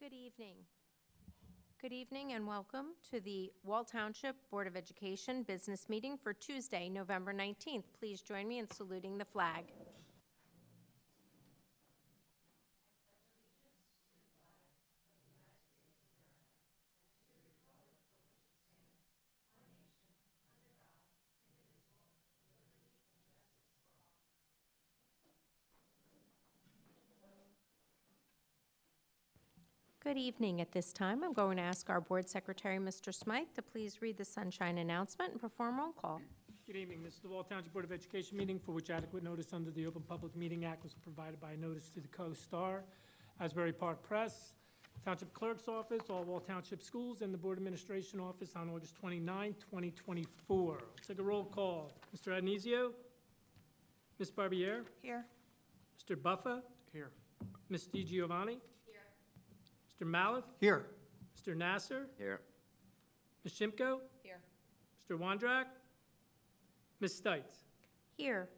Good evening. Good evening and welcome to the Wall Township Board of Education Business Meeting for Tuesday, November 19th. Please join me in saluting the flag. Good evening. At this time, I'm going to ask our Board Secretary, Mr. Smythe, to please read the sunshine announcement and perform roll call. Good evening. This is the Wall Township Board of Education meeting for which adequate notice under the Open Public Meeting Act was provided by notice to the Co-Star, Asbury Park Press, Township Clerk's Office, all Wall Township Schools, and the Board Administration Office on August 29, 2024. Let's take a roll call. Mr. Adenizio? Ms. Barbier? Here. Mr. Buffa? Here. Ms. DiGiovanni? Here. Mr. Maliff? Here. Mr. Nasser? Here. Ms. Shimko? Here. Mr. Wondrak? Ms. Stites? Here.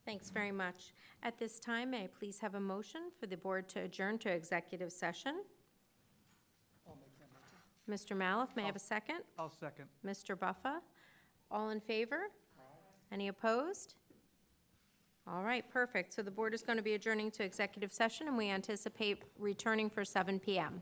Thanks very much. At this time, may I please have a motion for the board to adjourn to executive session? I'll make that motion. Mr. Maliff, may I have a second? I'll second. Mr. Buffa? All in favor? Any opposed? All right, perfect. So the board is going to be adjourning to executive session, and we anticipate returning for 7 p.m.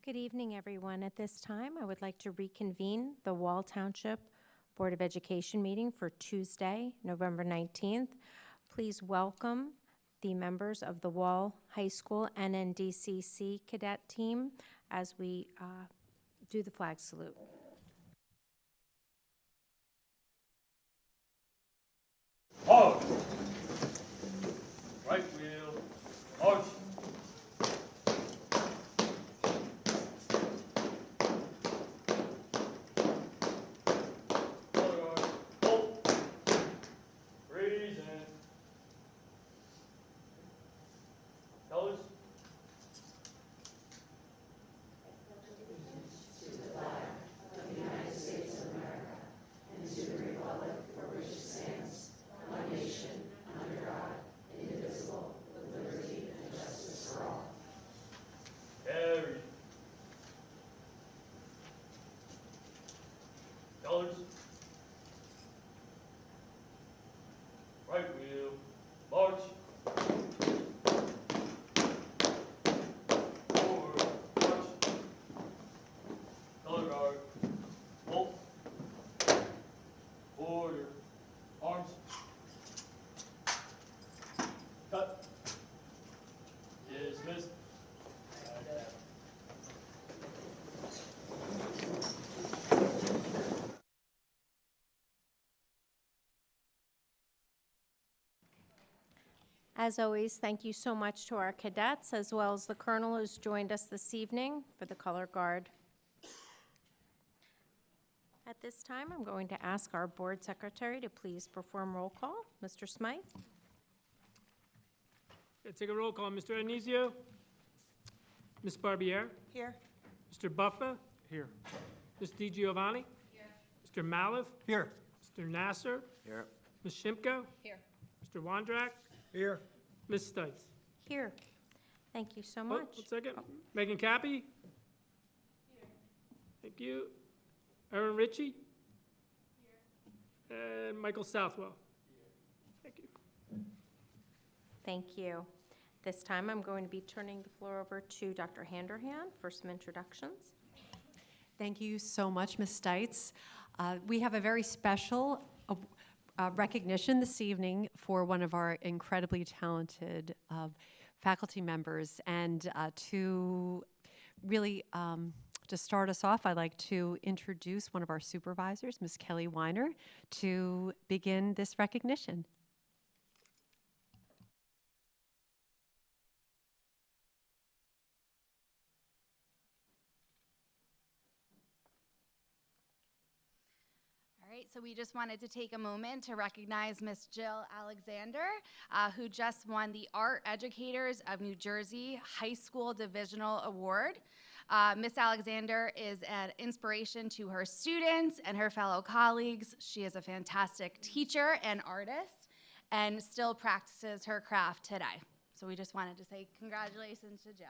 Good evening, everyone. At this time, I would like to reconvene the Wall Township Board of Education meeting for Tuesday, November 19th. Please welcome the members of the Wall High School NNDCC cadet team as we do the flag salute. Pause. Right wheel, march. Color guard, halt. Freeze and colors. Carry. Colors. Right wheel, march. Forward, march. Color guard, halt. Order, arms. Cut. Dismissed. As always, thank you so much to our cadets, as well as the colonel who's joined us this evening for the color guard. At this time, I'm going to ask our board secretary to please perform roll call. Mr. Smythe? Take a roll call. Mr. Anizio? Ms. Barbier? Here. Mr. Buffa? Here. Ms. DiGiovanni? Here. Mr. Maliv? Here. Mr. Nasser? Here. Ms. Shimko? Here. Mr. Wondrak? Here. Ms. Stites? Here. Thank you so Oh, much. 1 second. Megan Cappy? Here. Thank you. Erin Ritchie? Here. And Michael Southwell? Here. Thank you. Thank you. This time, I'm going to be turning the floor over to Dr. Handerhan for some introductions. Thank you so much, Ms. Stites. We have a very special recognition this evening for one of our incredibly talented faculty members. And to really, to start us off, I'd like to introduce one of our supervisors, Ms. Kelly Weiner, to begin this recognition. All right, so we just wanted to take a moment to recognize Miss Jill Alexander, who just won the Art Educators of New Jersey High School Divisional Award. Miss Alexander is an inspiration to her students and her fellow colleagues. She is a fantastic teacher and artist and still practices her craft today. So we just wanted to say congratulations to Jill.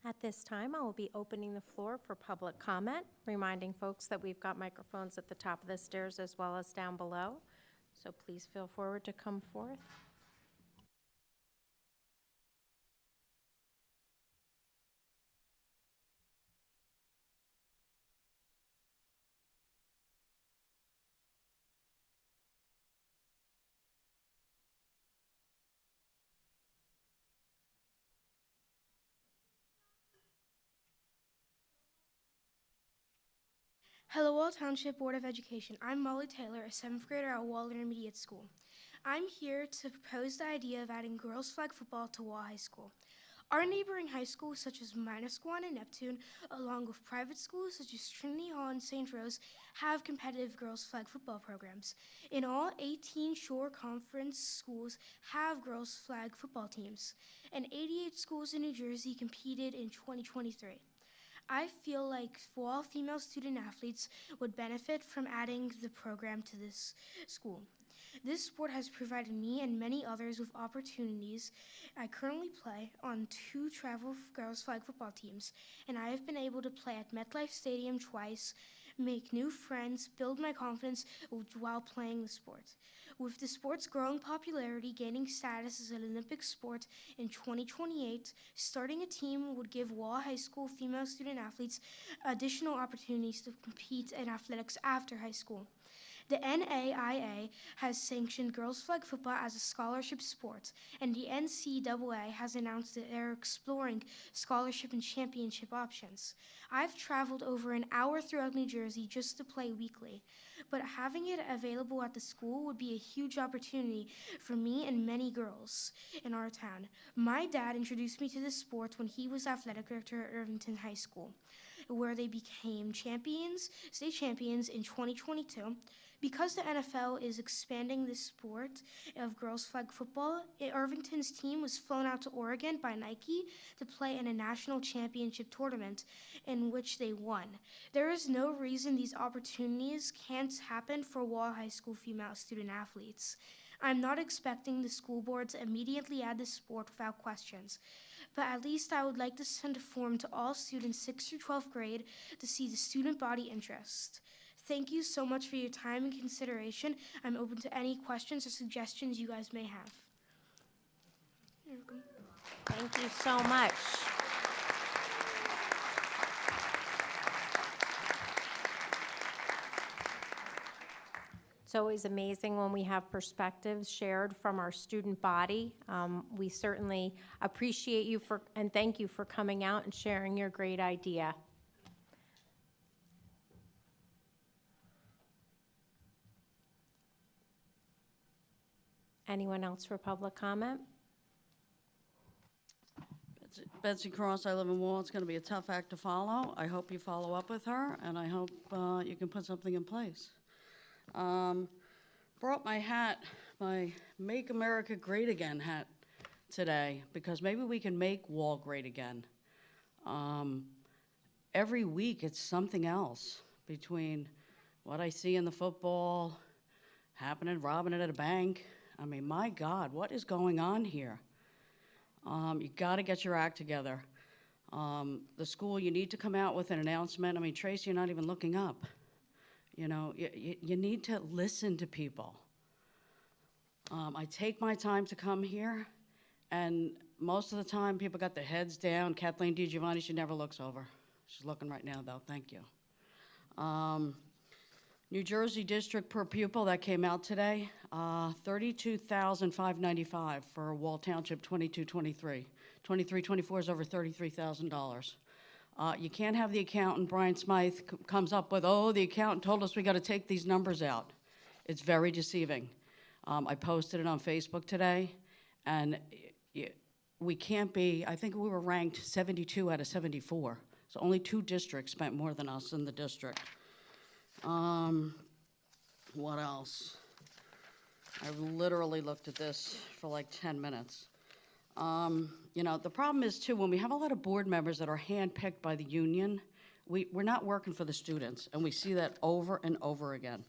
At this time, I will be opening the floor for public comment, reminding folks that we've got microphones at the top of the stairs as well as down below. So please feel forward to come forth. Hello, Wall Township Board of Education. I'm Molly Taylor, a 7th grader at Wall Intermediate School. I'm here to propose the idea of adding girls flag football to Wall High School. Our neighboring high schools, such as Minasquan and Neptune, along with private schools such as Trinity Hall and St. Rose, have competitive girls flag football programs. In all, 18 Shore Conference schools have girls flag football teams, and 88 schools in New Jersey competed in 2023. I feel like all female student athletes would benefit from adding the program to this school. This sport has provided me and many others with opportunities. I currently play on 2 travel girls flag football teams, and I have been able to play at MetLife Stadium twice, make new friends, build my confidence while playing the sport. With the sport's growing popularity gaining status as an Olympic sport in 2028, starting a team would give Wall High School female student athletes additional opportunities to compete in athletics after high school. The NAIA has sanctioned girls flag football as a scholarship sport, and the NCAA has announced that they're exploring scholarship and championship options. I've traveled over an hour throughout New Jersey just to play weekly, but having it available at the school would be a huge opportunity for me and many girls in our town. My dad introduced me to this sport when he was athletic director at Irvington High School, where they became state champions in 2022. Because the NFL is expanding the sport of girls flag football, Irvington's team was flown out to Oregon by Nike to play in a national championship tournament in which they won. There is no reason these opportunities can't happen for Wall High School female student athletes. I'm not expecting the school board to immediately add this sport without questions, but at least I would like to send a form to all students 6th through 12th grade to see the student body interest. Thank you so much for your time and consideration. I'm open to any questions or suggestions you guys may have. You're welcome. Thank you so much. It's always amazing when we have perspectives shared from our student body. We certainly appreciate you and thank you for coming out and sharing your great idea. Anyone else for public comment? Betsy Cross, I live in Wall. It's going to be a tough act to follow. I hope you follow up with her, and I hope you can put something in place. Brought my hat, my Make America Great Again hat today, because maybe we can make Wall great again. Every week it's something else, between what I see in the football, robbing it at a bank. I mean, my God, what is going on here? You got to get your act together. The school, you need to come out with an announcement. I mean, Tracy, you're not even looking up. You know, you need to listen to people. I take my time to come here, and most of the time people got their heads down. Kathleen DiGiovanni, she never looks over. She's looking right now, though. Thank you. New Jersey district per pupil, that came out today, $32,595 for Wall Township 22-23. 23-24 is over $33,000. You can't have the accountant, Brian Smythe, comes up with, oh, the accountant told us we got to take these numbers out. It's very deceiving. I posted it on Facebook today, and we can't be, I think we were ranked 72 out of 74. So only 2 districts spent more than us in the district. What else? I've literally looked at this for like 10 minutes. You know, the problem is, too, when we have a lot of board members that are handpicked by the union, we're not working for the students, and we see that over and over again.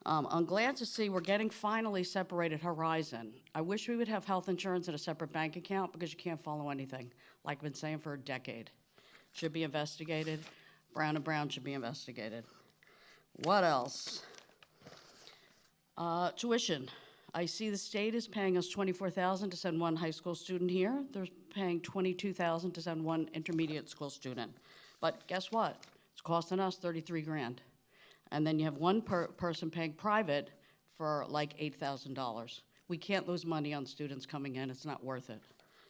I'm glad to see we're getting finally separated Horizon. I wish we would have health insurance in a separate bank account, because you can't follow anything, like I've been saying for a decade. should be investigated. Brown and Brown should be investigated. What else? Tuition. I see the state is paying us $24,000 to send one high school student here. They're paying $22,000 to send one intermediate school student. But guess what? It's costing us 33 grand. And then you have one person paying private for like $8,000. We can't lose money on students coming in. It's not worth it,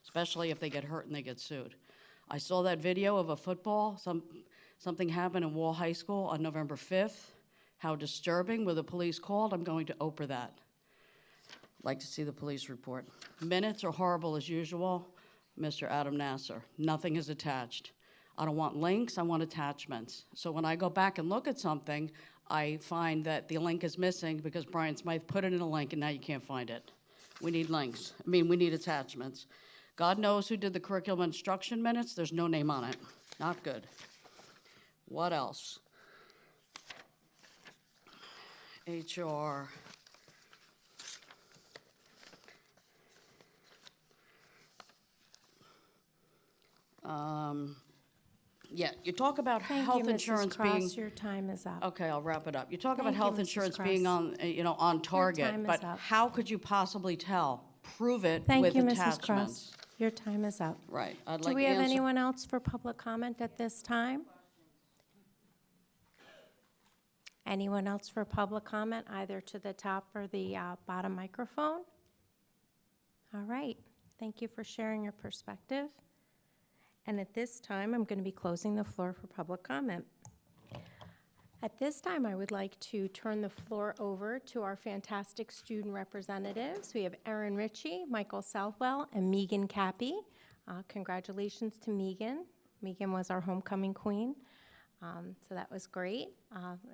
especially if they get hurt and they get sued. I saw that video of a football. Something happened in Wall High School on November 5th. How disturbing. Were the police called? I'm going to Oprah that. Like to see the police report. Minutes are horrible as usual. Mr. Adam Nasser, nothing is attached. I don't want links, I want attachments. So when I go back and look at something, I find that the link is missing because Brian Smythe put it in a link and now you can't find it. We need links. We need attachments. God knows who did the curriculum instruction minutes. There's no name on it. Not good. What else? HR. Yeah, you talk about health insurance being. Cross, your time is up. Okay, I'll wrap it up. You talk about Thank you, health Mrs. insurance Cross. being on, on target, time is but up. how could you possibly tell? Prove it Thank with you, Mrs. attachments. Cross. Your time is up. Right. I'd Do like we have answer- anyone else for public comment at this time? Anyone else for public comment, either to the top or the bottom microphone? All right. Thank you for sharing your perspective. And at this time, I'm going to be closing the floor for public comment. At this time, I would like to turn the floor over to our fantastic student representatives. We have Erin Ritchie, Michael Southwell, and Megan Cappy. Congratulations to Megan. Megan was our homecoming queen, so that was great.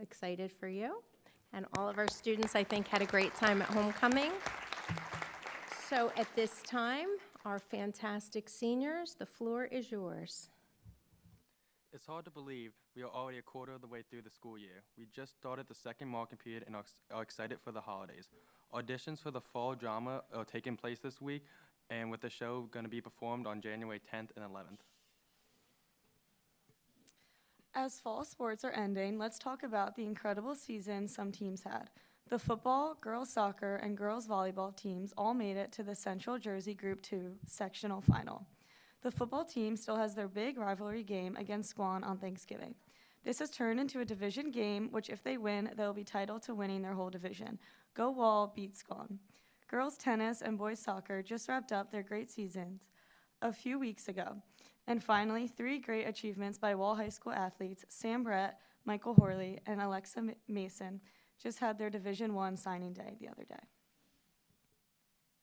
Excited for you. And all of our students, I think, had a great time at homecoming. So at this time, our fantastic seniors, the floor is yours. It's hard to believe we are already a quarter of the way through the school year. We just started the second marking period and are excited for the holidays. Auditions for the fall drama are taking place this week, and with the show going to be performed on January 10th and 11th. As fall sports are ending, let's talk about the incredible season some teams had. The football, girls soccer, and girls volleyball teams all made it to the Central Jersey Group 2 sectional final. The football team still has their big rivalry game against Squan on Thanksgiving. This has turned into a division game, which if they win, they'll be titled to winning their whole division. Go Wall beat Squan. Girls tennis and boys soccer just wrapped up their great seasons a few weeks ago. And finally, 3 great achievements by Wall High School athletes, Sam Brett, Michael Horley, and Alexa Mason, just had their Division I signing day the other day.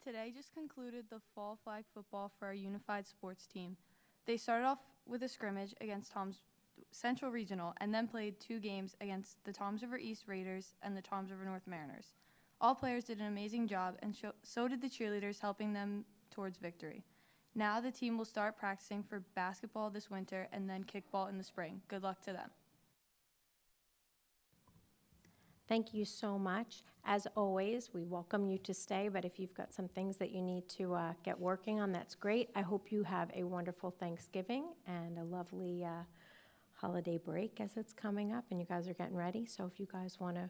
Today just concluded the fall flag football for our unified sports team. They started off with a scrimmage against Tom's Central Regional and then played 2 games against the Toms River East Raiders and the Toms River North Mariners. All players did an amazing job, and so did the cheerleaders, helping them towards victory. Now the team will start practicing for basketball this winter and then kickball in the spring. Good luck to them. Thank you so much. As always, we welcome you to stay, but if you've got some things that you need to get working on, that's great. I hope you have a wonderful Thanksgiving and a lovely holiday break as it's coming up, and you guys are getting ready. So if you guys want to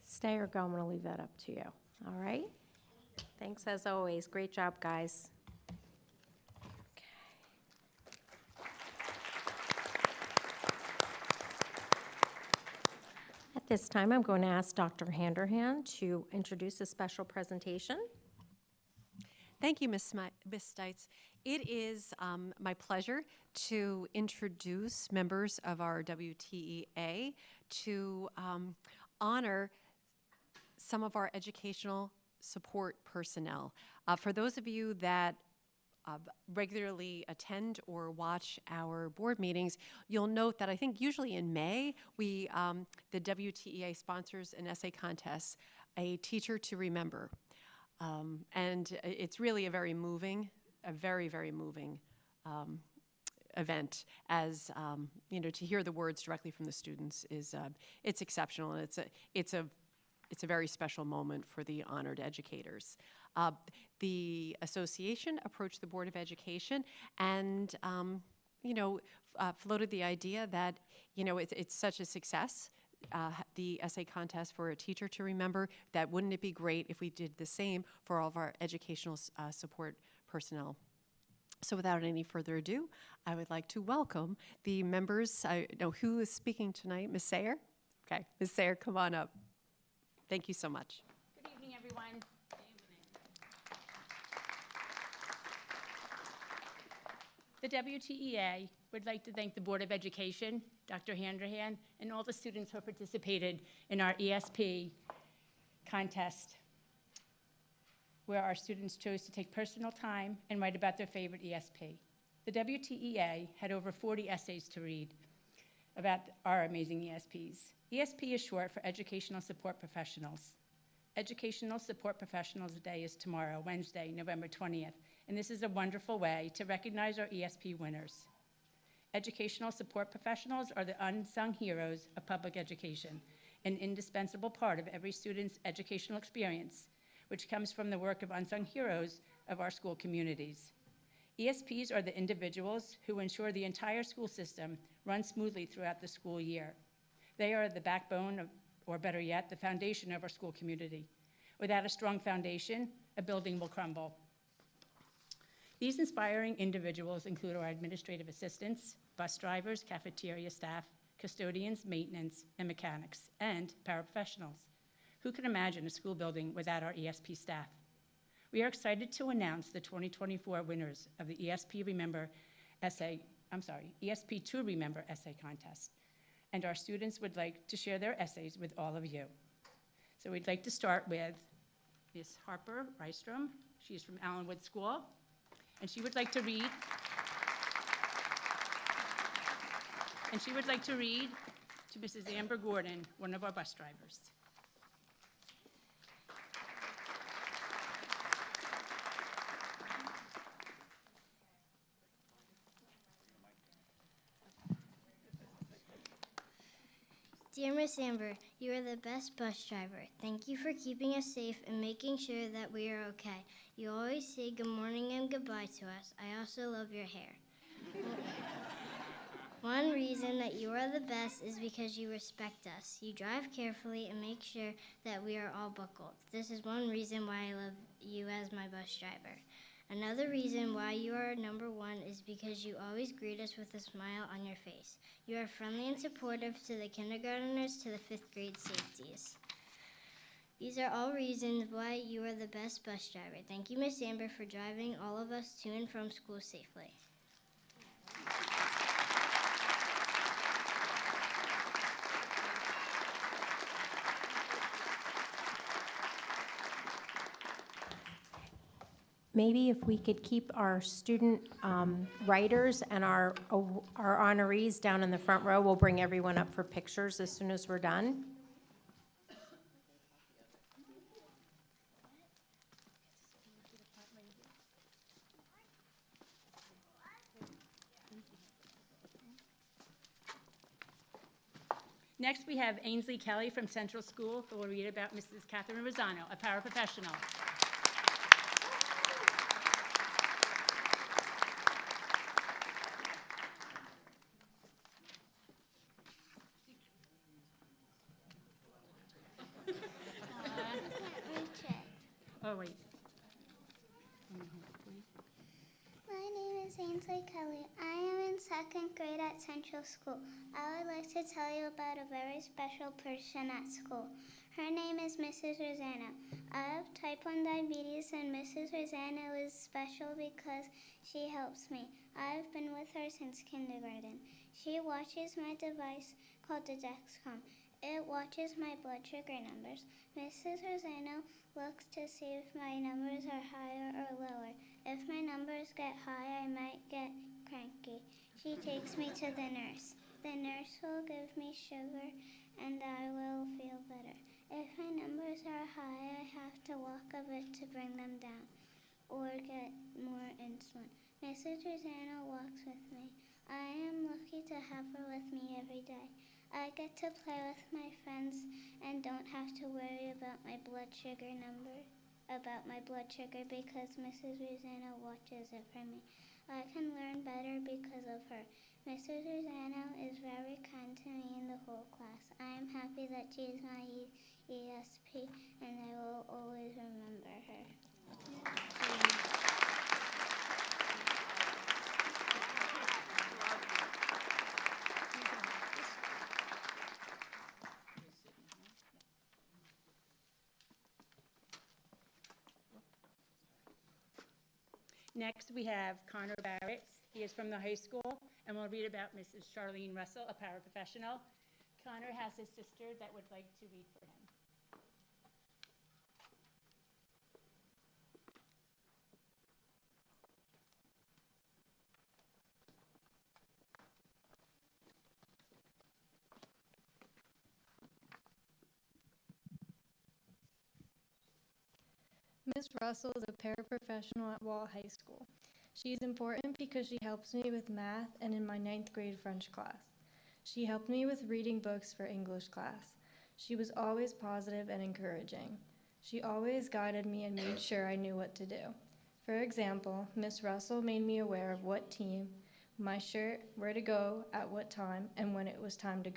stay or go, I'm going to leave that up to you. All right? Thanks as always. Great job, guys. At this time, I'm going to ask Dr. Handerhan to introduce a special presentation. Thank you, Ms. Stites. It is my pleasure to introduce members of our WTEA to honor some of our educational support personnel. For those of you that regularly attend or watch our board meetings, you'll note that I think usually in May, the WTEA sponsors an essay contest, A Teacher to Remember. And it's really a very, very moving event, as to hear the words directly from the students is it's exceptional, and it's a very special moment for the honored educators. The association approached the Board of Education and floated the idea that, it's such a success, the essay contest for a teacher to remember, that wouldn't it be great if we did the same for all of our educational support personnel? So without any further ado, I would like to welcome the members. I know who is speaking tonight. Ms. Sayer? Okay, Ms. Sayer, come on up. Thank you so much. Good evening, everyone. The WTEA would like to thank the Board of Education, Dr. Handrahan, and all the students who participated in our ESP contest, where our students chose to take personal time and write about their favorite ESP. The WTEA had over 40 essays to read about our amazing ESPs. ESP is short for Educational Support Professionals. Educational Support Professionals Day is tomorrow, Wednesday, November 20th, and this is a wonderful way to recognize our ESP winners. Educational support professionals are the unsung heroes of public education, an indispensable part of every student's educational experience, which comes from the work of unsung heroes of our school communities. ESPs are the individuals who ensure the entire school system runs smoothly throughout the school year. They are the backbone of, or better yet, the foundation of our school community. Without a strong foundation, a building will crumble. These inspiring individuals include our administrative assistants, bus drivers, cafeteria staff, custodians, maintenance, and mechanics, and paraprofessionals. Who can imagine a school building without our ESP staff? We are excited to announce the 2024 winners of the ESP2 Remember Essay Contest. And our students would like to share their essays with all of you. So we'd like to start with Miss Harper Rystrom. She's from Allenwood School, and she would like to read. To Mrs. Amber Gordon, one of our bus drivers. Dear Miss Amber, you are the best bus driver. Thank you for keeping us safe and making sure that we are okay. You always say good morning and goodbye to us. I also love your hair. One reason that you are the best is because you respect us. You drive carefully and make sure that we are all buckled. This is one reason why I love you as my bus driver. Another reason why you are number one is because you always greet us with a smile on your face. You are friendly and supportive to the kindergartners to the 5th grade safeties. These are all reasons why you are the best bus driver. Thank you, Miss Amber, for driving all of us to and from school safely. Maybe if we could keep our student writers and our honorees down in the front row, we'll bring everyone up for pictures as soon as we're done. Next, we have Ainsley Kelly from Central School, who will read about Mrs. Catherine Rosano, a paraprofessional. Oh, wait. My name is Ainsley Kelly. I am in 2nd grade at Central School. I would like to tell you about a very special person at school. Her name is Mrs. Rosano. I have type 1 diabetes, and Mrs. Rosano is special because she helps me. I've been with her since kindergarten. She watches my device called the Dexcom. It watches my blood sugar numbers. Mrs. Rosano looks to see if my numbers are higher or lower. If my numbers get high, I might get cranky. She takes me to the nurse. The nurse will give me sugar and I will feel better. If my numbers are high, I have to walk a bit to bring them down or get more insulin. Mrs. Rosano walks with me. I am lucky to have her with me every day. I get to play with my friends and don't have to worry about my blood sugar because Mrs. Rosano watches it for me. I can learn better because of her. Mrs. Rosano is very kind to me and the whole class. I am happy that she is my ESP, and I will always remember her. Next, we have Connor Barrett. He is from the high school, and we'll read about Mrs. Charlene Russell, a paraprofessional. Connor has his sister that would like to read for him. Ms. Russell is a paraprofessional at Wall High School. She is important because she helps me with math and in my 9th grade French class. She helped me with reading books for English class. She was always positive and encouraging. She always guided me and made sure I knew what to do. For example, Ms. Russell made me aware of what team, my shirt, where to go, at what time, and when it was time to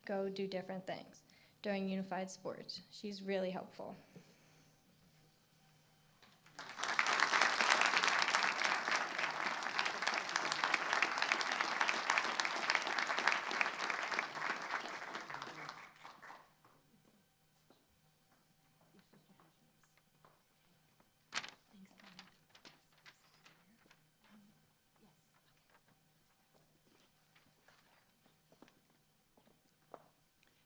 go do different things during unified sports. She's really helpful.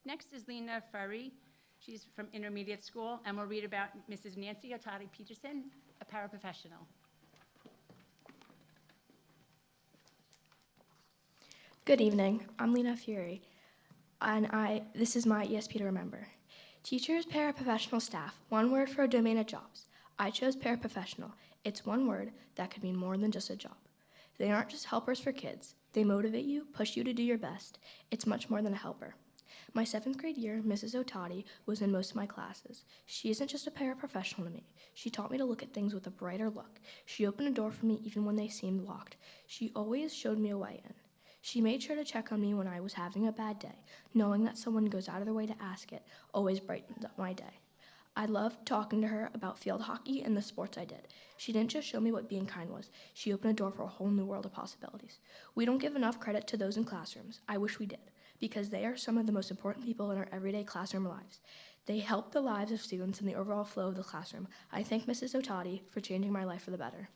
Next is Lena Furry. She's from intermediate school, and we'll read about Mrs. Nancy Otati Peterson, a paraprofessional. Good evening. I'm Lena Fury, and this is my ESP to remember. Teachers, paraprofessional staff, one word for a domain of jobs. I chose paraprofessional. It's one word that could mean more than just a job. They aren't just helpers for kids. They motivate you, push you to do your best. It's much more than a helper. My 7th grade year, Mrs. Otati was in most of my classes. She isn't just a paraprofessional to me. She taught me to look at things with a brighter look. She opened a door for me even when they seemed locked. She always showed me a way in. She made sure to check on me when I was having a bad day. Knowing that someone goes out of their way to ask it always brightened up my day. I loved talking to her about field hockey and the sports I did. She didn't just show me what being kind was. She opened a door for a whole new world of possibilities. We don't give enough credit to those in classrooms. I wish we did, because they are some of the most important people in our everyday classroom lives. They help the lives of students and the overall flow of the classroom. I thank Mrs. Otati for changing my life for the better.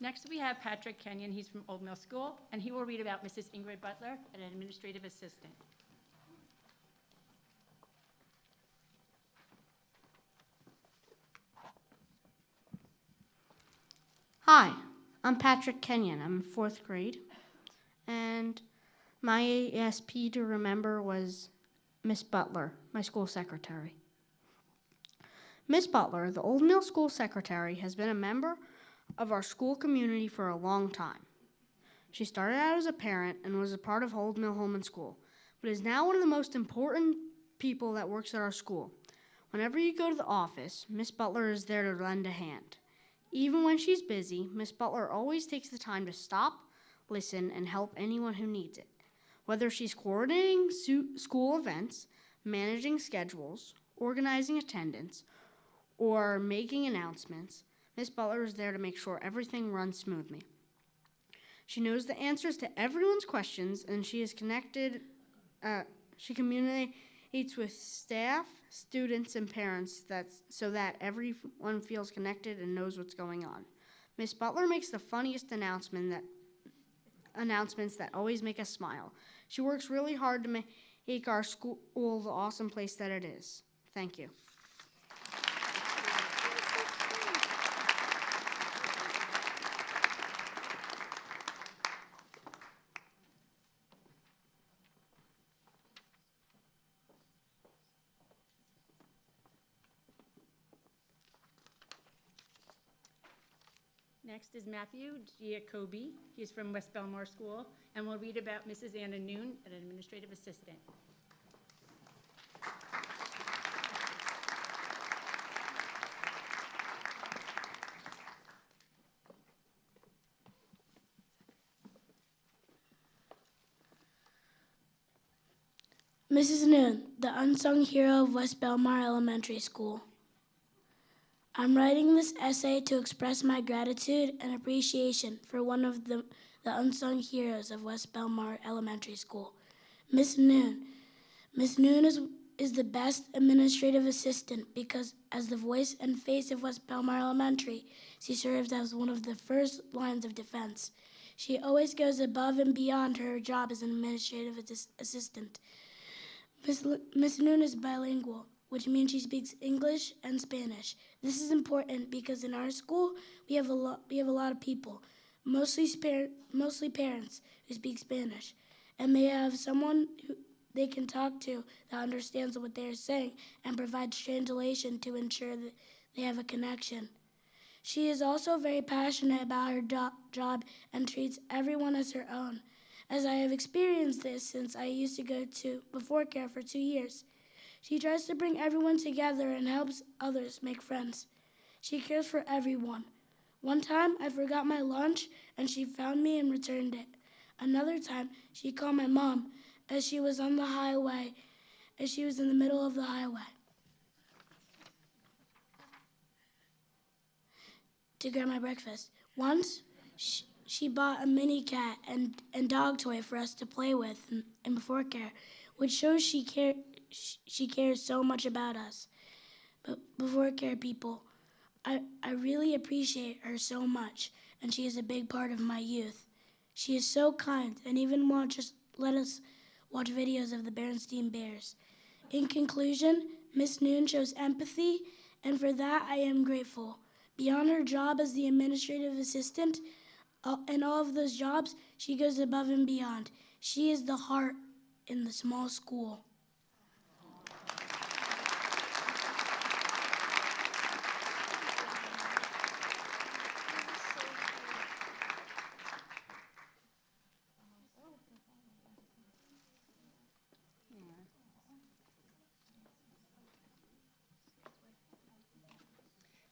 Next, we have Patrick Kenyon. He's from Old Mill School, and he will read about Mrs. Ingrid Butler, an administrative assistant. Hi, I'm Patrick Kenyon. I'm in 4th grade, and my ESP to remember was Miss Butler, my school secretary. Miss Butler, the Old Mill School secretary, has been a member of our school community for a long time. She started out as a parent and was a part of Old Mill Home and School, but is now one of the most important people that works at our school. Whenever you go to the office, Miss Butler is there to lend a hand. Even when she's busy, Miss Butler always takes the time to stop, listen, and help anyone who needs it. Whether she's coordinating school events, managing schedules, organizing attendance, or making announcements, Miss Butler is there to make sure everything runs smoothly. She knows the answers to everyone's questions, and she communicates with staff, students, and parents so that everyone feels connected and knows what's going on. Miss Butler makes the funniest announcements that always make us smile. She works really hard to make our school the awesome place that it is. Thank you. Next is Matthew Giacobi. He's from West Belmar School, and will read about Mrs. Anna Noon, an administrative assistant. Mrs. Noon, the unsung hero of West Belmar Elementary School. I'm writing this essay to express my gratitude and appreciation for one of the unsung heroes of West Belmar Elementary School, Miss Noon. Miss Noon is the best administrative assistant because as the voice and face of West Belmar Elementary, she serves as one of the first lines of defense. She always goes above and beyond her job as an administrative assistant. Miss Noon is bilingual, which means she speaks English and Spanish. This is important because in our school we have a lot of people, mostly parents who speak Spanish, and they have someone who they can talk to that understands what they are saying and provides translation to ensure that they have a connection. She is also very passionate about her job and treats everyone as her own, as I have experienced this since I used to go to Before Care for 2 years. She tries to bring everyone together and helps others make friends. She cares for everyone. One time, I forgot my lunch, and she found me and returned it. Another time, she called my mom as she was on the highway, as she was in the middle of the highway, to grab my breakfast. Once, she bought a mini cat and dog toy for us to play with in Before Care, which shows she cares so much about us. But Before Care people, I really appreciate her so much, and she is a big part of my youth. She is so kind and even won't just let us watch videos of the Berenstain Bears. In conclusion, Miss Noon shows empathy, and for that I am grateful. Beyond her job as the administrative assistant, and all of those jobs, she goes above and beyond. She is the heart in the small school.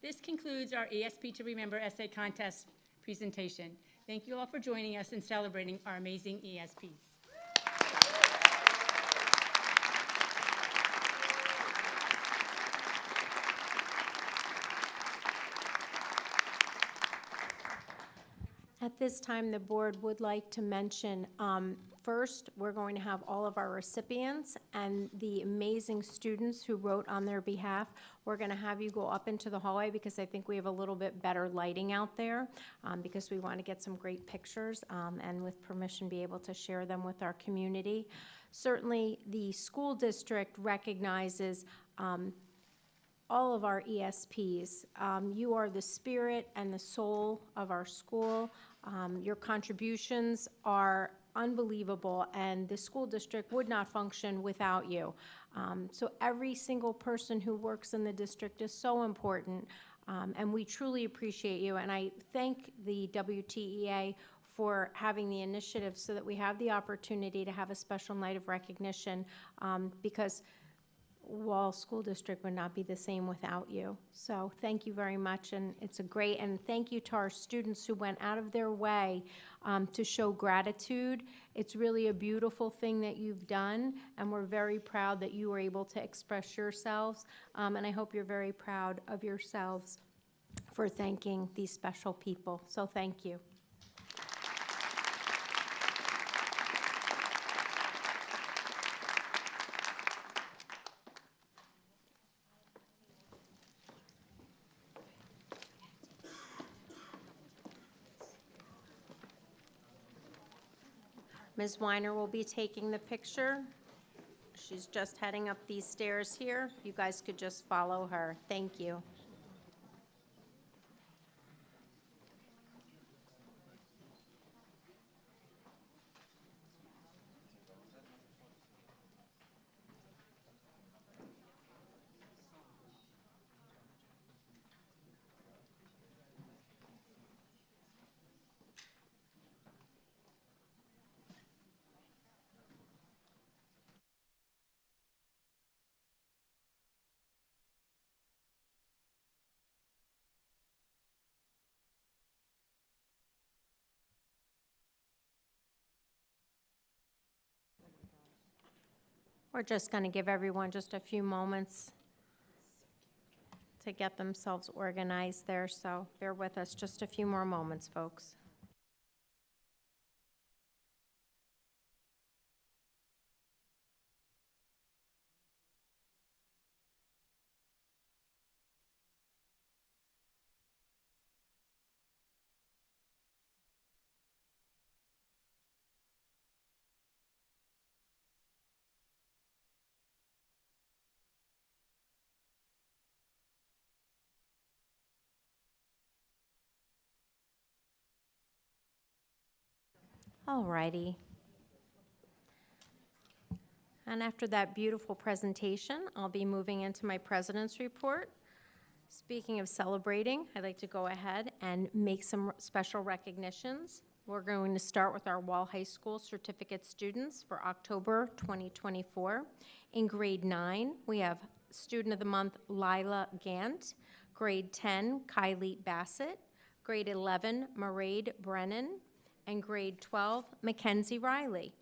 This concludes our ESP to Remember Essay Contest presentation. Thank you all for joining us and celebrating our amazing ESPs. At this time, the board would like to mention, first, we're going to have all of our recipients and the amazing students who wrote on their behalf. We're going to have you go up into the hallway because I think we have a little bit better lighting out there because we want to get some great pictures and with permission be able to share them with our community. Certainly, the school district recognizes all of our ESPs. You are the spirit and the soul of our school. Your contributions are unbelievable, and the school district would not function without you. So every single person who works in the district is so important, and we truly appreciate you. And I thank the WTEA for having the initiative so that we have the opportunity to have a special night of recognition because Wall School District would not be the same without you. So thank you very much, and it's a great, and thank you to our students who went out of their way to show gratitude. It's really a beautiful thing that you've done, and we're very proud that you were able to express yourselves, and I hope you're very proud of yourselves for thanking these special people. So thank you. Ms. Weiner will be taking the picture. She's just heading up these stairs here. You guys could just follow her. Thank you. We're just going to give everyone just a few moments to get themselves organized there, so bear with us just a few more moments, folks. All righty. And after that beautiful presentation, I'll be moving into my president's report. Speaking of celebrating, I'd like to go ahead and make some special recognitions. We're going to start with our Wall High School certificate students for October 2024. In grade 9, we have Student of the Month Lila Gant, grade 10 Kylie Bassett, grade 11 Mairead Brennan, and grade 12 Mackenzie Riley.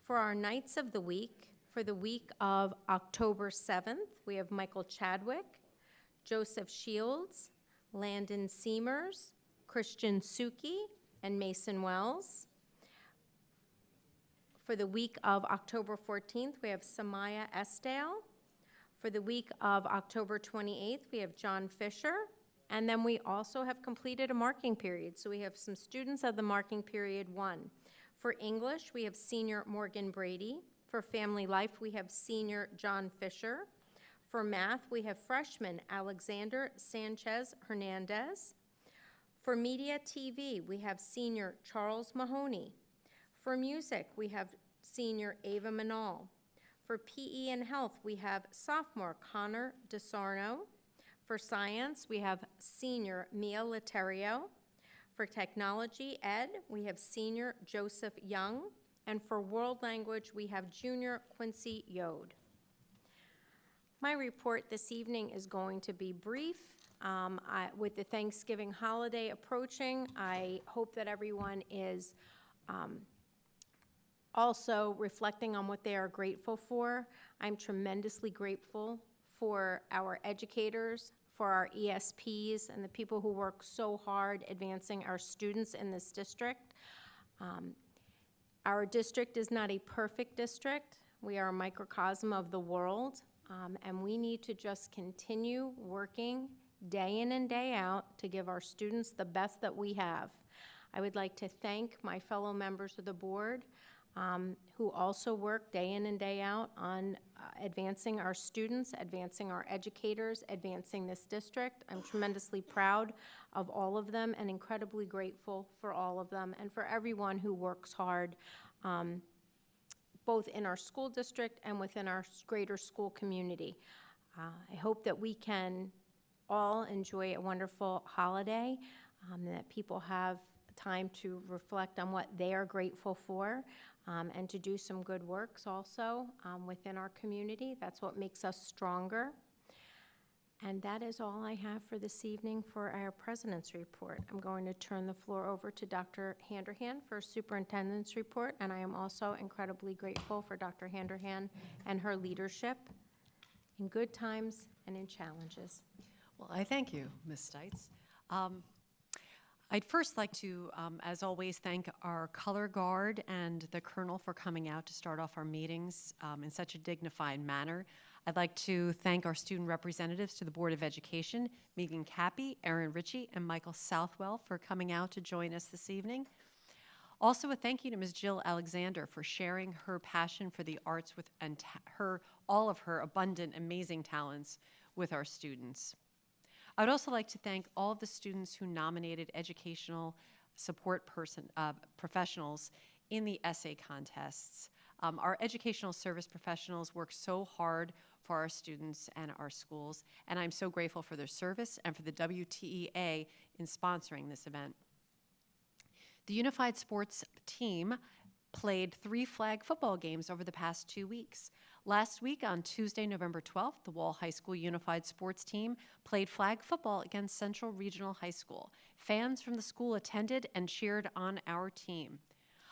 For our Knights of the Week, for the week of October 7th, we have Michael Chadwick, Joseph Shields, Landon Seamers, Christian Suki, and Mason Wells. For the week of October 14th, we have Samaya Esdale. For the week of October 28th, we have John Fisher. And then we also have completed a marking period. So we have some students of the marking period 1. For English, we have senior Morgan Brady. For Family Life, we have senior John Fisher. For math, we have freshman Alexander Sanchez Hernandez. For media TV, we have senior Charles Mahoney. For music, we have senior Ava Manal. For PE and health, we have sophomore Connor DeSarno. For science, we have senior Mia Laterio. For technology ed, we have senior Joseph Young. And for world language, we have junior Quincy Yode. My report this evening is going to be brief. With the Thanksgiving holiday approaching, I hope that everyone is also reflecting on what they are grateful for. I'm tremendously grateful for our educators, for our ESPs, and the people who work so hard advancing our students in this district. Our district is not a perfect district. We are a microcosm of the world, and we need to just continue working day in and day out to give our students the best that we have. I would like to thank my fellow members of the board who also work day in and day out on advancing our students, advancing our educators, advancing this district. I'm tremendously proud of all of them and incredibly grateful for all of them and for everyone who works hard, both in our school district and within our greater school community. I hope that we can all enjoy a wonderful holiday, that people have time to reflect on what they are grateful for, and to do some good works also within our community. That's what makes us stronger. And that is all I have for this evening for our President's Report. I'm going to turn the floor over to Dr. Handerhan for Superintendent's Report, and I am also incredibly grateful for Dr. Handerhan and her leadership in good times and in challenges. Well, I thank you, Ms. Stites. I'd first like to, as always, thank our color guard and the Colonel for coming out to start off our meetings in such a dignified manner. I'd like to thank our student representatives to the Board of Education, Megan Cappy, Erin Ritchie, and Michael Southwell for coming out to join us this evening. Also, a thank you to Ms. Jill Alexander for sharing her passion for the arts with and all of her abundant, amazing talents with our students. I would also like to thank all of the students who nominated educational support professionals in the essay contests. Our educational service professionals work so hard for our students and our schools, and I'm so grateful for their service and for the WTEA in sponsoring this event. The Unified Sports team played 3 flag football games over the past 2 weeks. Last week, on Tuesday, November 12th, the Wall High School Unified Sports team played flag football against Central Regional High School. Fans from the school attended and cheered on our team.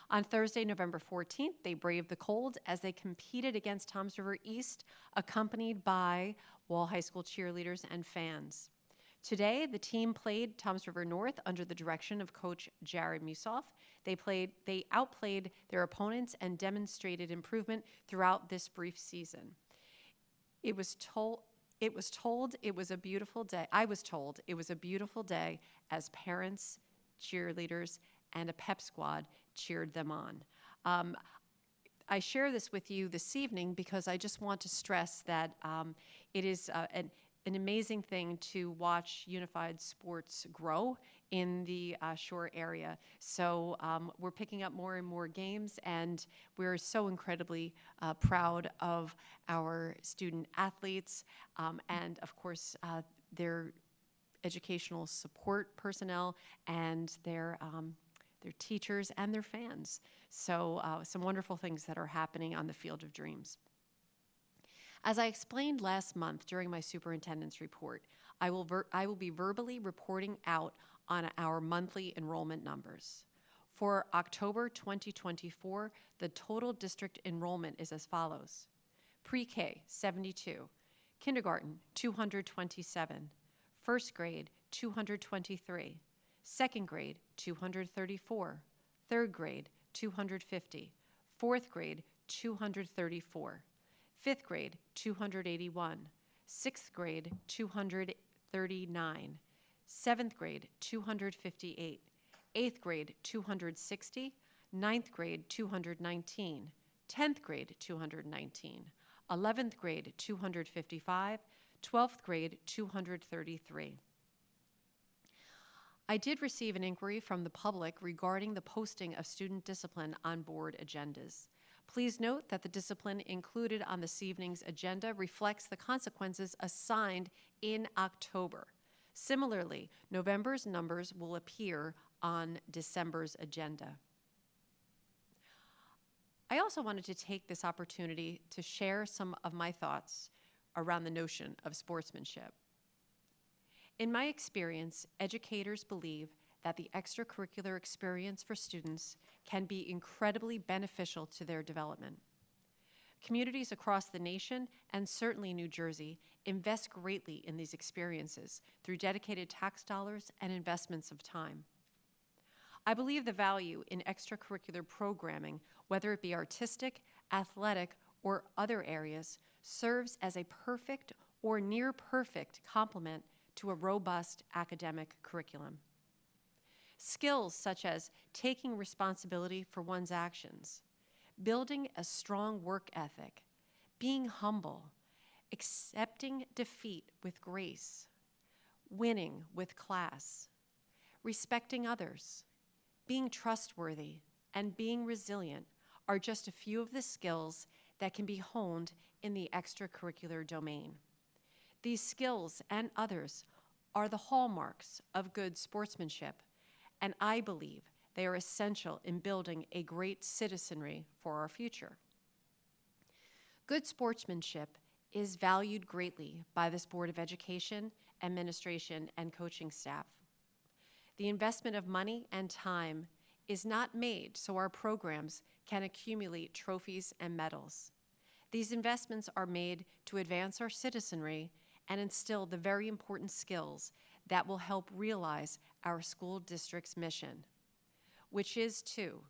On Thursday, November 14th, they braved the cold as they competed against Toms River East, accompanied by Wall High School cheerleaders and fans. Today, the team played Toms River North under the direction of Coach Jared Musoff. They outplayed their opponents and demonstrated improvement throughout this brief season. I was told it was a beautiful day as parents, cheerleaders, and a pep squad cheered them on. I share this with you this evening because I just want to stress that it is an amazing thing to watch unified sports grow in the Shore area. So we're picking up more and more games, and we're so incredibly proud of our student athletes and, of course, their educational support personnel and their teachers and their fans. So some wonderful things that are happening on the Field of Dreams. As I explained last month during my superintendent's report, I will be verbally reporting out on our monthly enrollment numbers. For October 2024, the total district enrollment is as follows. Pre-K, 72. Kindergarten, 227. First grade, 223. Second grade, 234. Third grade, 250. Fourth grade, 234. Fifth grade, 281. Sixth grade, 239. Seventh grade, 258. Eighth grade, 260. Ninth grade, 219. 10th grade, 219. 11th grade, 255. 12th grade, 233. I did receive an inquiry from the public regarding the posting of student discipline on board agendas. Please note that the discipline included on this evening's agenda reflects the consequences assigned in October. Similarly, November's numbers will appear on December's agenda. I also wanted to take this opportunity to share some of my thoughts around the notion of sportsmanship. In my experience, educators believe that the extracurricular experience for students can be incredibly beneficial to their development. Communities across the nation, and certainly New Jersey, invest greatly in these experiences through dedicated tax dollars and investments of time. I believe the value in extracurricular programming, whether it be artistic, athletic, or other areas, serves as a perfect or near perfect complement to a robust academic curriculum. Skills such as taking responsibility for one's actions, building a strong work ethic, being humble, accepting defeat with grace, winning with class, respecting others, being trustworthy, and being resilient are just a few of the skills that can be honed in the extracurricular domain. These skills and others are the hallmarks of good sportsmanship, and I believe they are essential in building a great citizenry for our future. Good sportsmanship is valued greatly by this Board of Education, administration, and coaching staff. The investment of money and time is not made so our programs can accumulate trophies and medals. These investments are made to advance our citizenry and instill the very important skills that will help realize our school district's mission, which is to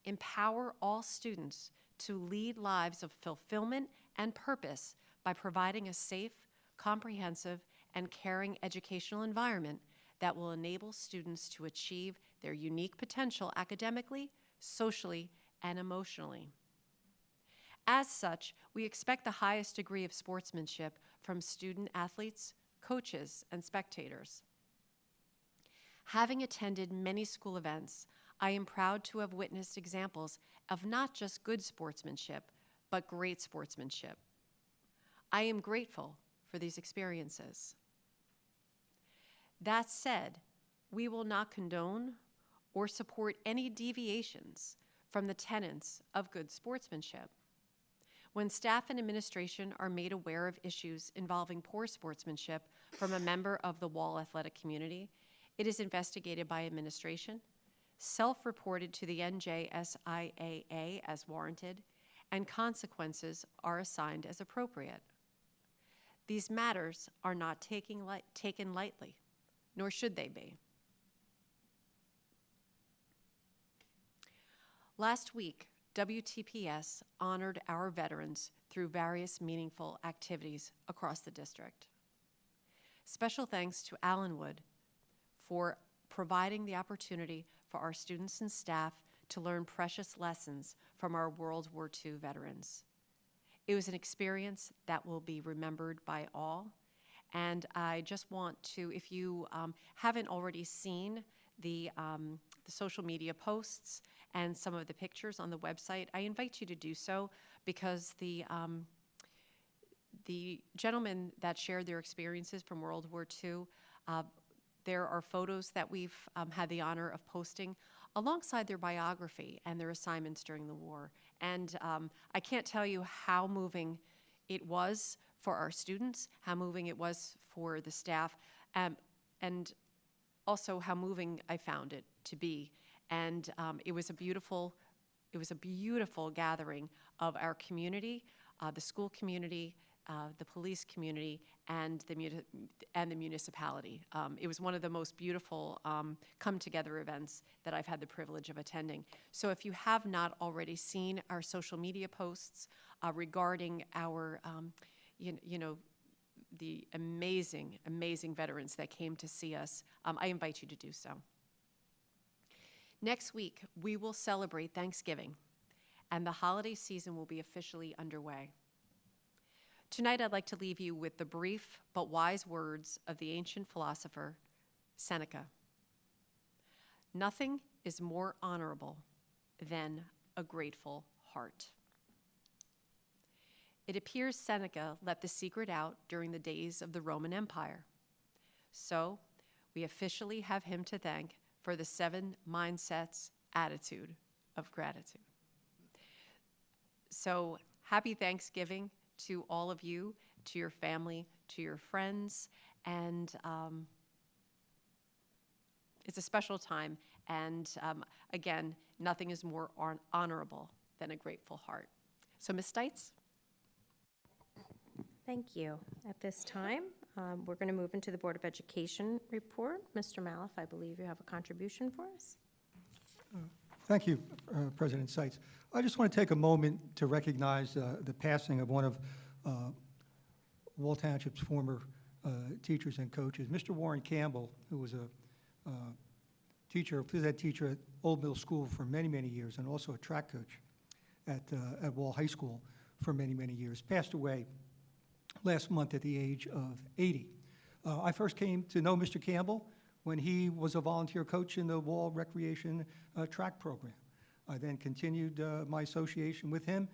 empower all students to lead lives of fulfillment and purpose by providing a safe, comprehensive, and caring educational environment that will enable students to achieve their unique potential academically, socially, and emotionally. As such, we expect the highest degree of sportsmanship from student athletes, coaches, and spectators. Having attended many school events, I am proud to have witnessed examples of not just good sportsmanship, but great sportsmanship. I am grateful for these experiences. That said, we will not condone or support any deviations from the tenets of good sportsmanship. When staff and administration are made aware of issues involving poor sportsmanship from a member of the Wall athletic community, it is investigated by administration, self-reported to the NJSIAA as warranted, and consequences are assigned as appropriate. These matters are not taken lightly, nor should they be. Last week, WTPS honored our veterans through various meaningful activities across the district. Special thanks to Allenwood for providing the opportunity for our students and staff to learn precious lessons from our World War II veterans. It was an experience that will be remembered by all, and I just want to, if you haven't already seen the social media posts and some of the pictures on the website, I invite you to do so, because the gentlemen that shared their experiences from World War II, there are photos that we've had the honor of posting alongside their biography and their assignments during the war. And I can't tell you how moving it was for our students, how moving it was for the staff, and also how moving I found it to be. And it was a beautiful gathering of our community, the school community, the police community, and the municipality. It was one of the most beautiful come-together events that I've had the privilege of attending. So if you have not already seen our social media posts regarding our, the amazing, amazing veterans that came to see us, I invite you to do so. Next week, we will celebrate Thanksgiving, and the holiday season will be officially underway. Tonight, I'd like to leave you with the brief but wise words of the ancient philosopher Seneca. Nothing is more honorable than a grateful heart. It appears Seneca let the secret out during the days of the Roman Empire. So, we officially have him to thank for the 7 mindsets attitude of gratitude. So, happy Thanksgiving to all of you, to your family, to your friends, and it's a special time, and again, nothing is more honorable than a grateful heart. So, Ms. Stites? Thank you. At this time, we're going to move into the Board of Education report. Mr. Maliff, I believe you have a contribution for us. Thank you, President Seitz. I just want to take a moment to recognize the passing of one of Wall Township's former teachers and coaches, Mr. Warren Campbell, who was a teacher, phys ed teacher at Old Middle School for many, many years, and also a track coach at Wall High School for many, many years. Passed away last month at the age of 80. I first came to know Mr. Campbell when he was a volunteer coach in the Wall Recreation track program. I then continued my association with him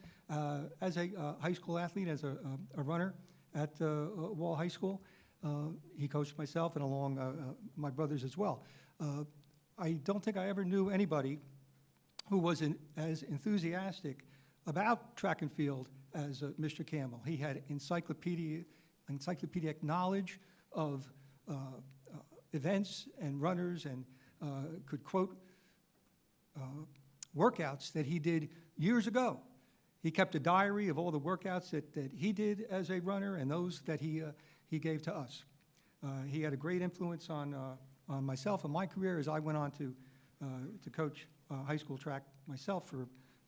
as a high school athlete, as a runner at Wall High School. He coached myself and along my brothers as well. I don't think I ever knew anybody who was as enthusiastic about track and field as Mr. Campbell. He had encyclopedic knowledge of events and runners, and could quote workouts that he did years ago. He kept a diary of all the workouts that he did as a runner and those that he gave to us. He had a great influence on myself and my career as I went on to coach high school track myself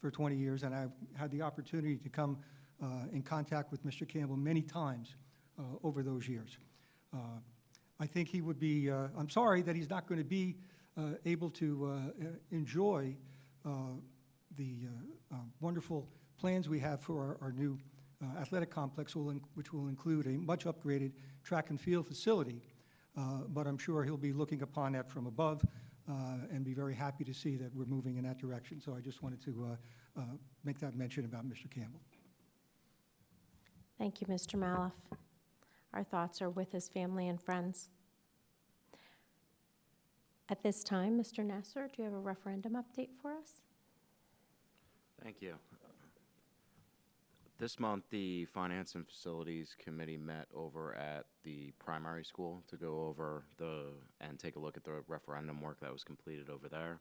for 20 years, and I've had the opportunity to come in contact with Mr. Campbell many times over those years. I think he would be, I'm sorry that he's not going to be able to enjoy the wonderful plans we have for our new athletic complex, which will include a much upgraded track and field facility. But I'm sure he'll be looking upon that from above and be very happy to see that we're moving in that direction. So I just wanted to make that mention about Mr. Campbell. Thank you, Mr. Maliff. Our thoughts are with his family and friends. At this time, Mr. Nasser, do you have a referendum update for us? Thank you. This month, the Finance and Facilities Committee met over at the primary school to go over and take a look at the referendum work that was completed over there.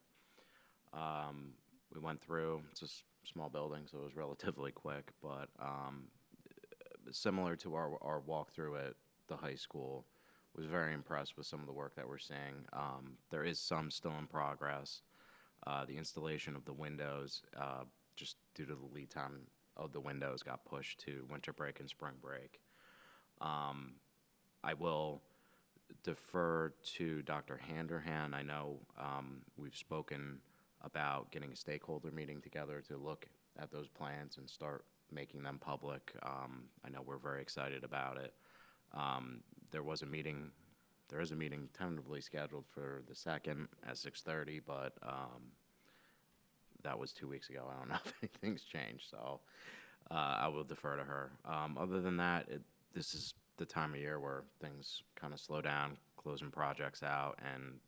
We went through, it's a small building, so it was relatively quick, but similar to our walkthrough at the high school, was very impressed with some of the work that we're seeing. There is some still in progress. The installation of the windows, just due to the lead time of the windows, got pushed to winter break and spring break. I will defer to Dr. Handerhan. I know we've spoken about getting a stakeholder meeting together to look at those plans and start making them public. I know we're very excited about it. There is a meeting tentatively scheduled for the 2nd at 6:30, but that was 2 weeks ago. I don't know if anything's changed, so I will defer to her. Other than that, this is the time of year where things kind of slow down, closing projects out, and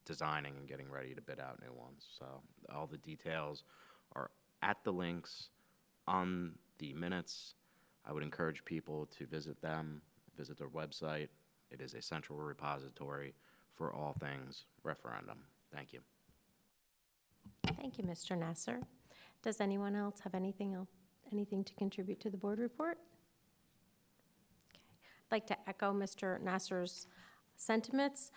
designing and getting ready to bid out new ones. So all the details are at the links on the minutes. I would encourage people to visit them, visit their website. It is a central repository for all things referendum. Thank you. Thank you, Mr. Nasser. Does anyone else have anything to contribute to the board report? Okay. I'd like to echo Mr. Nasser's sentiments.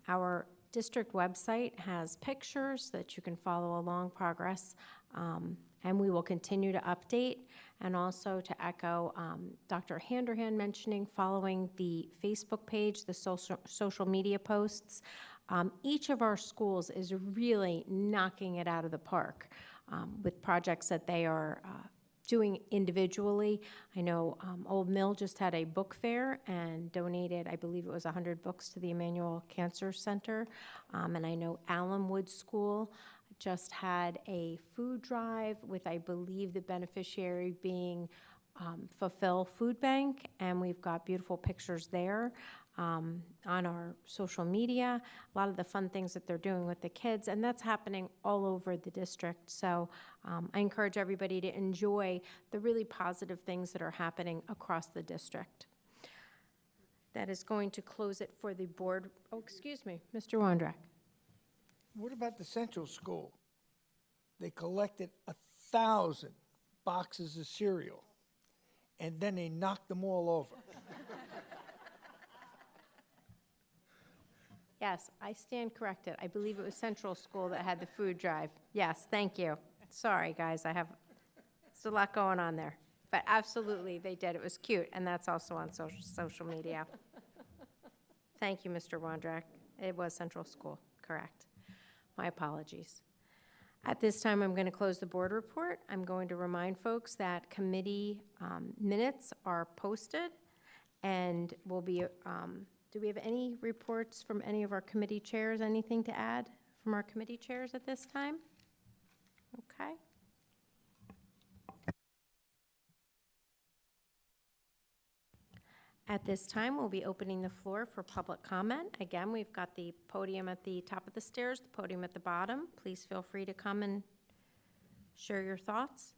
Our district website has pictures that you can follow along progress, and we will continue to update. And also to echo Dr. Handerhan mentioning following the Facebook page, the social media posts. Each of our schools is really knocking it out of the park with projects that they are doing individually. I know Old Mill just had a book fair and donated, I believe it was 100 books to the Emmanuel Cancer Center. And I know Allenwood School just had a food drive with, I believe, the beneficiary being Fulfill Food Bank, and we've got beautiful pictures there on our social media, a lot of the fun things that they're doing with the kids, and that's happening all over the district. So I encourage everybody to enjoy the really positive things that are happening across the district. That is going to close it for the board. Oh, excuse me, Mr. Wondrak. What about the central school? They collected 1,000 boxes of cereal, and then they knocked them all over. Yes, I stand corrected. I believe it was Central School that had the food drive. Yes, thank you. Sorry, guys, it's a lot going on there. But absolutely, they did. It was cute, and that's also on social media. Thank you, Mr. Wondrak. It was Central School, correct. My apologies. At this time, I'm going to close the board report. I'm going to remind folks that committee minutes are posted and will be, do we have any reports from any of our committee chairs? Anything to add from our committee chairs at this time? Okay. At this time, we'll be opening the floor for public comment. Again, we've got the podium at the top of the stairs, the podium at the bottom. Please feel free to come and share your thoughts.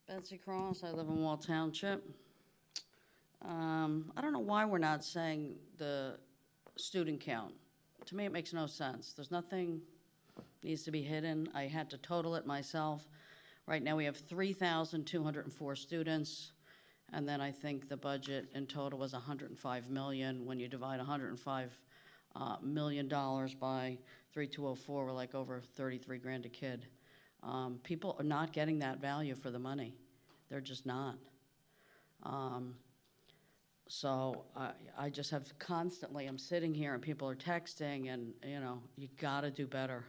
Betsy Cross, I live in Wall Township. I don't know why we're not saying the student count. To me, it makes no sense. There's nothing needs to be hidden. I had to total it myself. Right now, we have 3,204 students, and then I think the budget in total was $105 million. When you divide $105 million by 3,204, we're like over 33 grand a kid. People are not getting that value for the money. They're just not. So I just have constantly, I'm sitting here and people are texting and, you know, you gotta do better.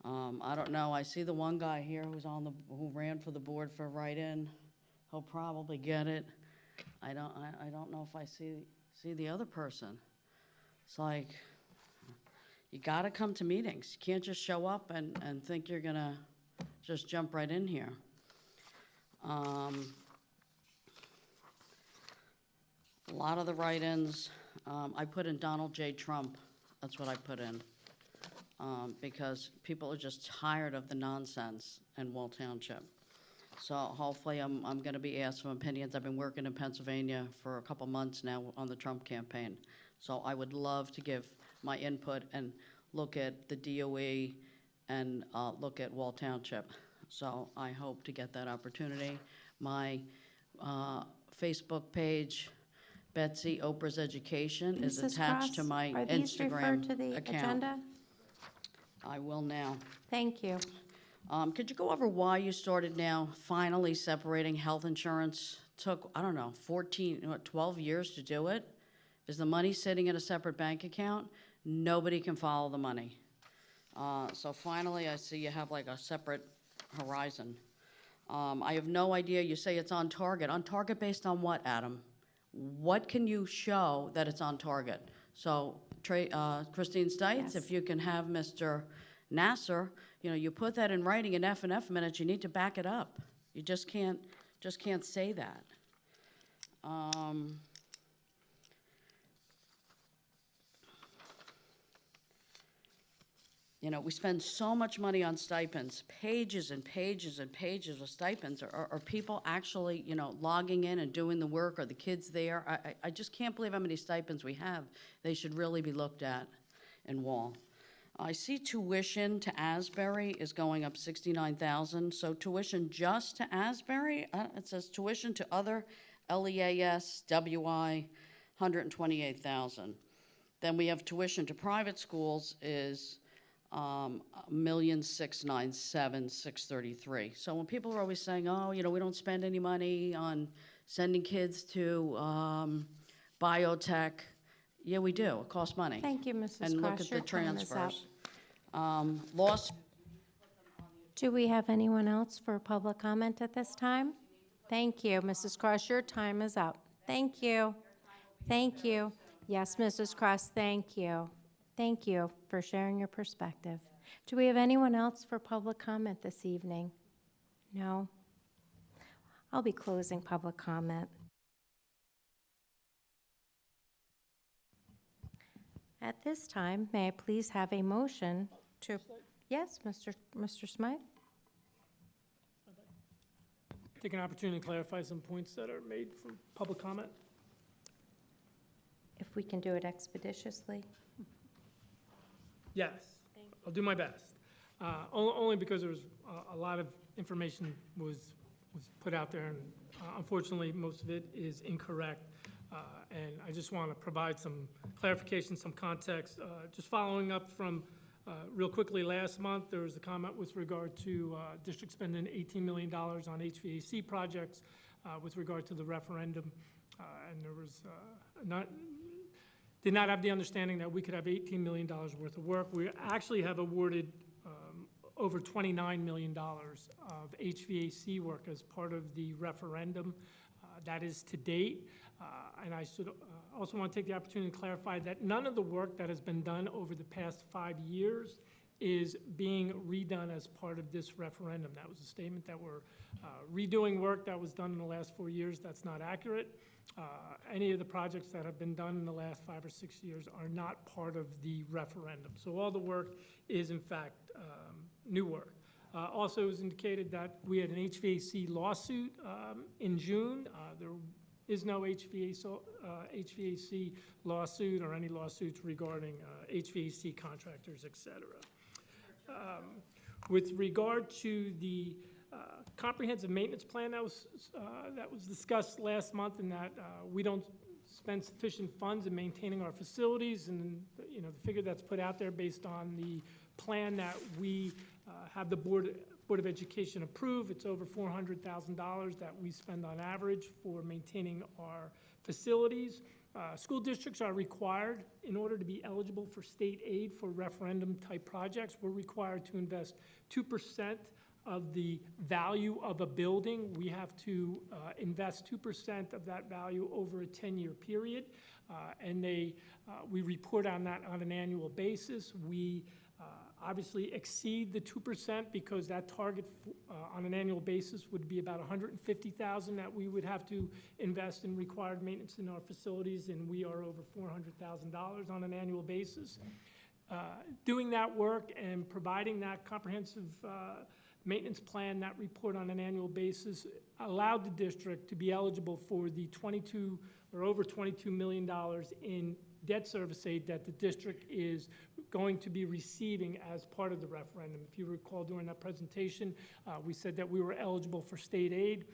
I don't know, I see the one guy here who ran for the board for write-in. he'll probably get it. I don't know if I see the other person. It's like, you gotta come to meetings. You can't just show up and think you're gonna just jump right in here. A lot of the write-ins, I put in Donald J. Trump. That's what I put in. Because people are just tired of the nonsense in Wall Township. So hopefully I'm going to be asked for opinions. I've been working in Pennsylvania for a couple months now on the Trump campaign. So I would love to give my input and look at the DOE and look at Wall Township. So I hope to get that opportunity. My Facebook page, Betsy Oprah's Education, is Mrs. attached to Cross, my are these referred Instagram to the account. agenda? I will now. Thank you. Could you go over why you started now finally separating health insurance? Took, I don't know, 12 years to do it? Is the money sitting in a separate bank account? Nobody can follow the money. So finally, I see you have like a separate horizon. I have no idea, you say it's on target. On target based on what, Adam? What can you show that it's on target? So, Christine Stites, if you can have Mr. Nasser, you put that in writing in F&F minutes, you need to back it up. You just can't say that. We spend so much money on stipends, pages and pages and pages of stipends. Are people actually, logging in and doing the work? Are the kids there? I just can't believe how many stipends we have. They should really be looked at in Wall. I see tuition to Asbury is going up $69,000. So tuition just to Asbury? It says tuition to other LEAS, WI, $128,000. Then we have tuition to private schools is $1,697,633. So when people are always saying, oh, we don't spend any money on sending kids to biotech, yeah, we do. It costs money. Thank you, Mrs. And look Cross. at the Your time is up. transfers. Loss. Do we have anyone else for public comment at this time? Thank you, Mrs. Cross. Your time is up. Thank you. Thank you. Yes, Mrs. Cross, thank you. Thank you for sharing your perspective. Do we have anyone else for public comment this evening? No? I'll be closing public comment. At this time, may I please have a motion to, yes, Mr. Smythe? Take an opportunity to clarify some points that are made from public comment. If we can do it expeditiously. Yes, I'll do my best. Only because there was a lot of information was put out there, and unfortunately, most of it is incorrect. And I just want to provide some clarification, some context. Just following up from real quickly, last month, there was a comment with regard to district spending $18 million on HVAC projects with regard to the referendum. And there was did not have the understanding that we could have $18 million worth of work. We actually have awarded over $29 million of HVAC work as part of the referendum. That is to date. And I should also want to take the opportunity to clarify that none of the work that has been done over the past 5 years is being redone as part of this referendum. That was a statement that we're redoing work that was done in the last 4 years. That's not accurate. Any of the projects that have been done in the last 5 or 6 years are not part of the referendum. So all the work is, in fact, new work. Also, it was indicated that we had an HVAC lawsuit in June. There is no HVAC lawsuit or any lawsuits regarding HVAC contractors, et cetera. With regard to the comprehensive maintenance plan that was discussed last month, and that we don't spend sufficient funds in maintaining our facilities, and the figure that's put out there based on the plan that we have the Board of Education approve, it's over $400,000 that we spend on average for maintaining our facilities. School districts are required, in order to be eligible for state aid for referendum type projects, we're required to invest 2% of the value of a building. We have to invest 2% of that value over a 10-year period, and we report on that on an annual basis. We obviously exceed the 2% because that target on an annual basis would be about $150,000 that we would have to invest in required maintenance in our facilities, and we are over $400,000 on an annual basis. Doing that work and providing that comprehensive maintenance plan, that report on an annual basis, allowed the district to be eligible for the over $22 million in debt service aid that the district is going to be receiving as part of the referendum. If you recall during that presentation, we said that we were eligible for state aid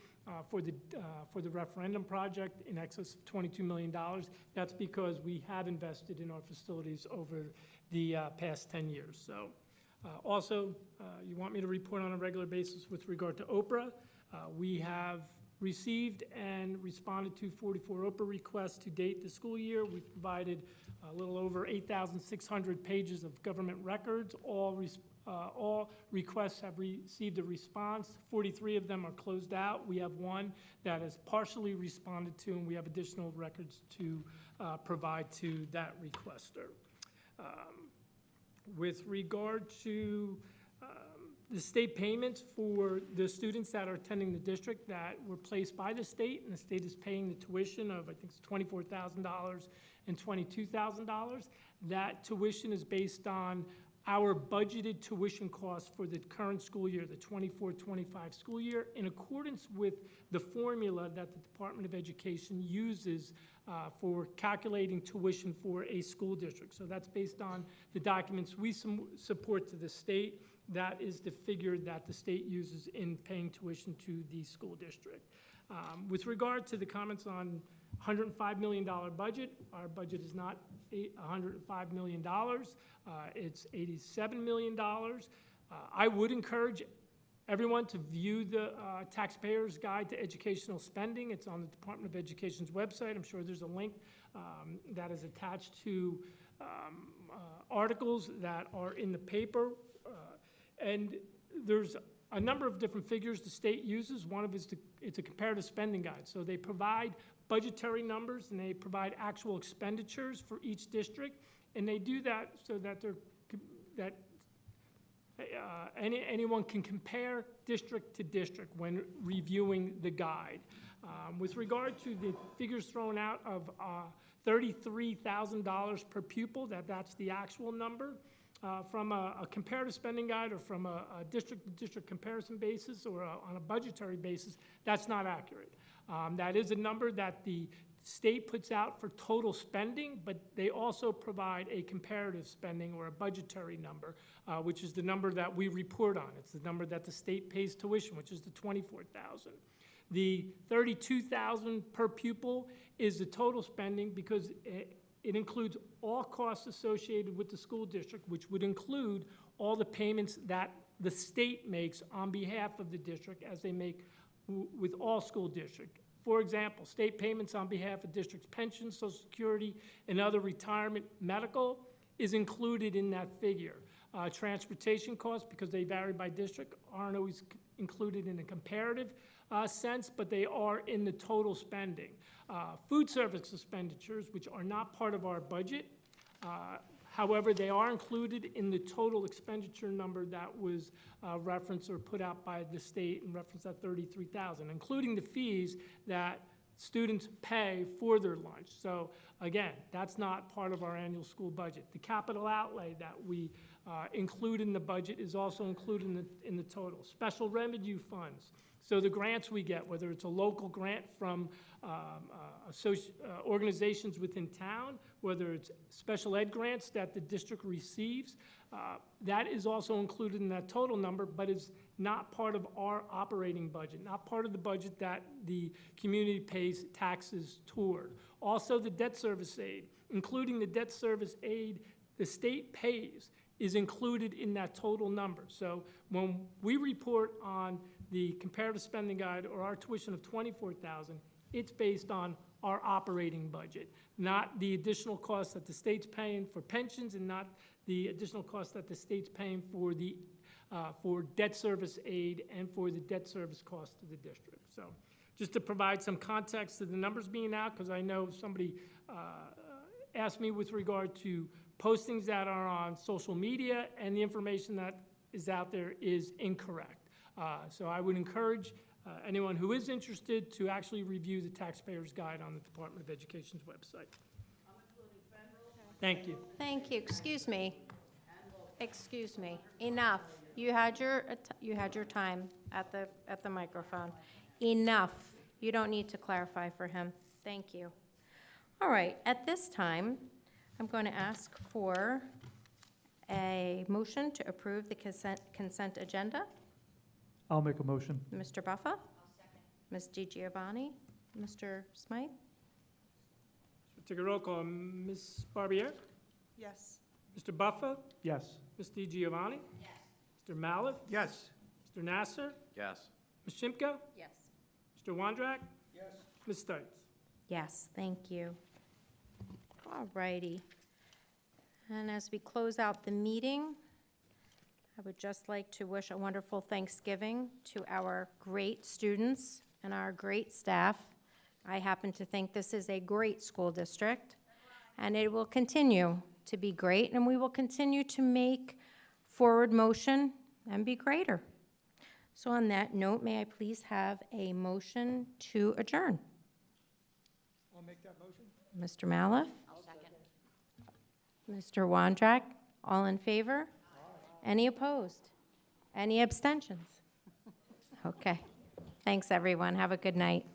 for the referendum project in excess of $22 million. That's because we have invested in our facilities over the past 10 years. So also, you want me to report on a regular basis with regard to Oprah. We have received and responded to 44 Oprah requests to date this school year. We've provided a little over 8,600 pages of government records. All requests have received a response. 43 of them are closed out. We have one that is partially responded to, and we have additional records to provide to that requester. With regard to the state payments for the students that are attending the district that were placed by the state, and the state is paying the tuition of, I think it's $24,000 and $22,000. That tuition is based on our budgeted tuition costs for the current school year, the 24-25 school year, in accordance with the formula that the Department of Education uses for calculating tuition for a school district. So that's based on the documents we support to the state. That is the figure that the state uses in paying tuition to the school district. With regard to the comments on $105 million budget, our budget is not $105 million. It's $87 million. I would encourage everyone to view the Taxpayer's Guide to Educational Spending. It's on the Department of Education's website. I'm sure there's a link that is attached to articles that are in the paper. And there's a number of different figures the state uses. One of it's a comparative spending guide. So they provide budgetary numbers and they provide actual expenditures for each district. And they do that so that anyone can compare district to district when reviewing the guide. With regard to the figures thrown out of $33,000 per pupil, that's the actual number. From a comparative spending guide or from a district-to-district comparison basis or on a budgetary basis, that's not accurate. That is a number that the state puts out for total spending, but they also provide a comparative spending or a budgetary number, which is the number that we report on. It's the number that the state pays tuition, which is the $24,000. The $32,000 per pupil is the total spending because it includes all costs associated with the school district, which would include all the payments that the state makes on behalf of the district as they make with all school districts. For example, state payments on behalf of district's pensions, Social Security, and other retirement medical is included in that figure. Transportation costs, because they vary by district, aren't always included in a comparative sense, but they are in the total spending. Food service expenditures, which are not part of our budget, however, they are included in the total expenditure number that was referenced or put out by the state and referenced at $33,000, including the fees that students pay for their lunch. So again, that's not part of our annual school budget. The capital outlay that we include in the budget is also included in the total. Special revenue funds. So the grants we get, whether it's a local grant from organizations within town, whether it's special ed grants that the district receives, that is also included in that total number, but is not part of our operating budget, not part of the budget that the community pays taxes toward. Also, the debt service aid, including the debt service aid the state pays, is included in that total number. So when we report on the comparative spending guide or our tuition of $24,000, it's based on our operating budget, not the additional costs that the state's paying for pensions and not the additional costs that the state's paying for the for debt service aid and for the debt service cost to the district. So just to provide some context to the numbers being out, because I know somebody asked me with regard to postings that are on social media, and the information that is out there is incorrect. So I would encourage anyone who is interested to actually review the Taxpayer's Guide on the Department of Education's website. Thank you. Thank you. Excuse me. Excuse me. Enough. You had your time at the microphone. Enough. You don't need to clarify for him. Thank you. All right. At this time, I'm going to ask for a motion to approve the consent agenda. I'll make a motion. Mr. Buffa? Ms. DiGiovanni? Mr. Smythe? Take a roll call. Ms. Barbier? Yes. Mr. Buffa? Yes. Ms. DiGiovanni? Yes. Mr. Maliff? Yes. Mr. Nasser? Yes. Ms. Shimka? Yes. Mr. Wondrak? Yes. Ms. Stites? Yes, thank you. All righty. And as we close out the meeting, I would just like to wish a wonderful Thanksgiving to our great students and our great staff. I happen to think this is a great school district, and it will continue to be great, and we will continue to make forward motion and be greater. So on that note, may I please have a motion to adjourn? I'll make that motion. Mr. Maliff? I'll second. Mr. Wondrak? All in favor? Any opposed? Any abstentions? Okay. Thanks, everyone. Have a good night.